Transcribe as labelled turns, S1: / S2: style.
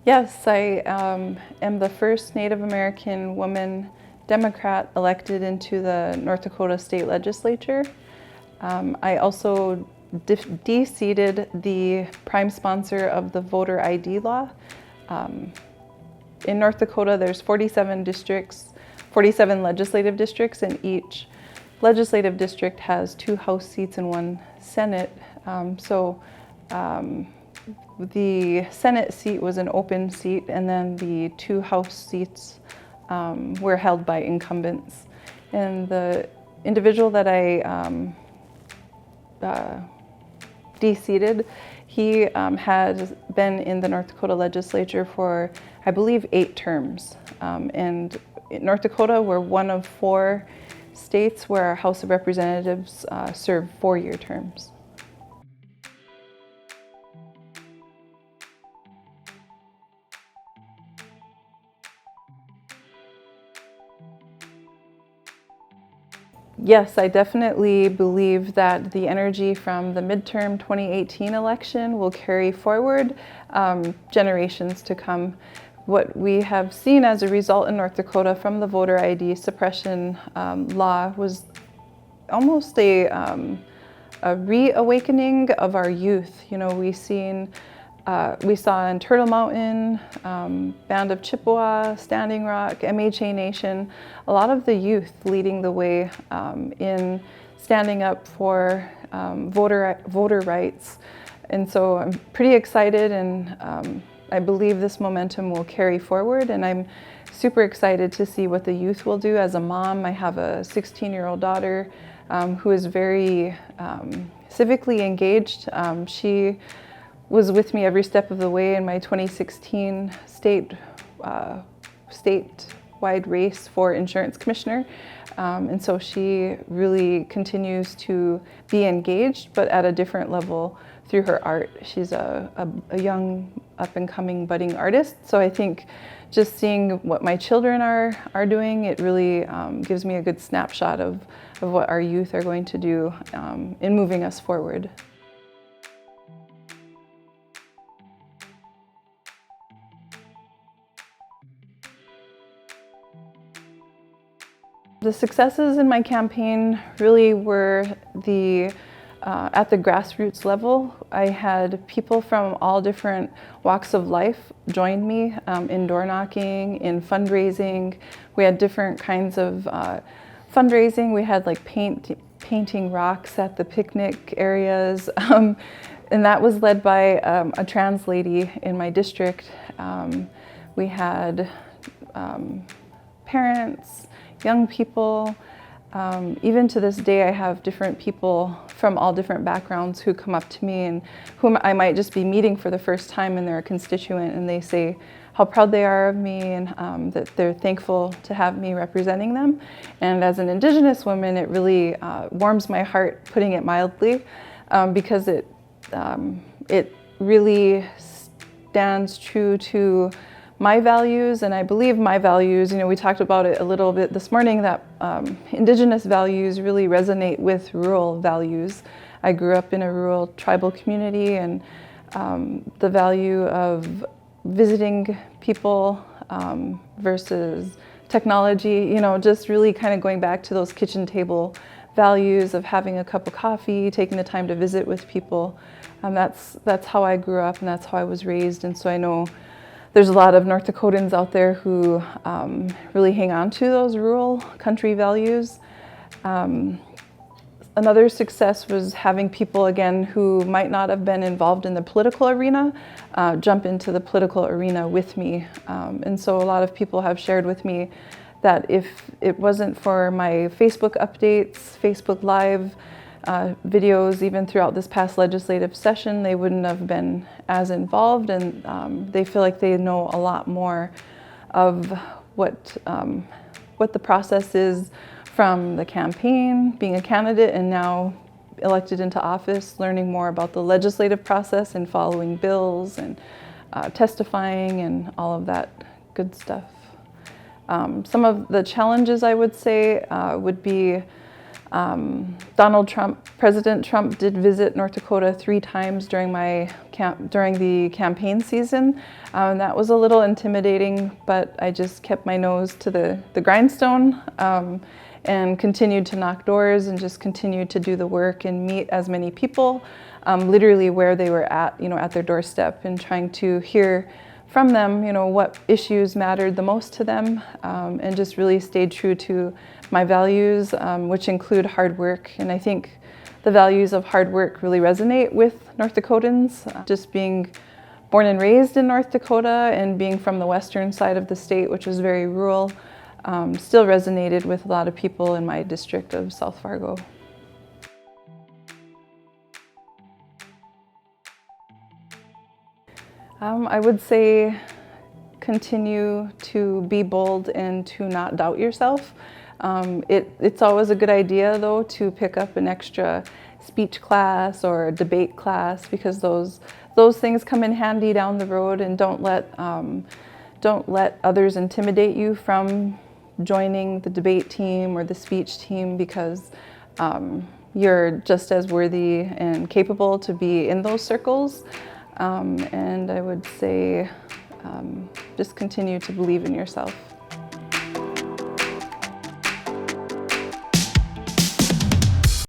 S1: Yes, I am the first Native American woman Democrat elected into the North Dakota State Legislature. I also de-seated the prime sponsor of the voter ID law. In North Dakota, there's 47 districts, 47 legislative districts, and each legislative district has 2 House seats and 1 Senate. The Senate seat was an open seat, and then the 2 House seats were held by incumbents. And the individual that I de-seated, he had been in the North Dakota Legislature for, I believe, 8 terms. And in North Dakota, we're one of 4 states where our House of Representatives serve 4-year terms. Yes, I definitely believe that the energy from the midterm 2018 election will carry forward generations to come. What we have seen as a result in North Dakota from the voter ID suppression law was almost a reawakening of our youth. You know, we saw in Turtle Mountain, Band of Chippewa, Standing Rock, MHA Nation, a lot of the youth leading the way in standing up for voter rights. And so I'm pretty excited, and I believe this momentum will carry forward, and I'm super excited to see what the youth will do. As a mom, I have a 16-year-old daughter who is very civically engaged. She was with me every step of the way in my 2016 statewide race for insurance commissioner. And so she really continues to be engaged, but at a different level through her art. She's a young, up-and-coming budding artist. So I think just seeing what my children are doing, it really gives me a good snapshot of what our youth are going to do in moving us forward. The successes in my campaign really were at the grassroots level. I had people from all different walks of life join me in door knocking, in fundraising. We had different kinds of fundraising. We had like painting rocks at the picnic areas. And that was led by a trans lady in my district. We had parents, young people. Even to this day, I have different people from all different backgrounds who come up to me and whom I might just be meeting for the first time, and they're a constituent, and they say how proud they are of me and that they're thankful to have me representing them. And as an Indigenous woman, it really warms my heart, putting it mildly, because it really stands true to my values, and I believe my values, you know, we talked about it a little bit this morning, that Indigenous values really resonate with rural values. I grew up in a rural tribal community, and the value of visiting people versus technology, you know, just really kind of going back to those kitchen table values of having a cup of coffee, taking the time to visit with people. That's how I grew up, and that's how I was raised, and so I know there's a lot of North Dakotans out there who really hang on to those rural country values. Another success was having people, again, who might not have been involved in the political arena, jump into the political arena with me. And so a lot of people have shared with me that if it wasn't for my Facebook updates, Facebook Live videos, even throughout this past legislative session, they wouldn't have been as involved, and they feel like they know a lot more of what the process is from the campaign, being a candidate, and now elected into office, learning more about the legislative process and following bills and testifying and all of that good stuff. Some of the challenges, I would say, would be President Trump did visit North Dakota 3 times during the campaign season. That was a little intimidating, but I just kept my nose to the grindstone and continued to knock doors and just continued to do the work and meet as many people, literally where they were at, at their doorstep, and trying to hear from them, what issues mattered the most to them, and just really stayed true to my values, which include hard work. And I think the values of hard work really resonate with North Dakotans. Just being born and raised in North Dakota and being from the western side of the state, which is very rural, still resonated with a lot of people in my district of South Fargo. I would say continue to be bold and to not doubt yourself. It's always a good idea, though, to pick up an extra speech class or a debate class, because those things come in handy down the road, and don't let others intimidate you from joining the debate team or the speech team, because you're just as worthy and capable to be in those circles. And I would say just continue to believe in yourself.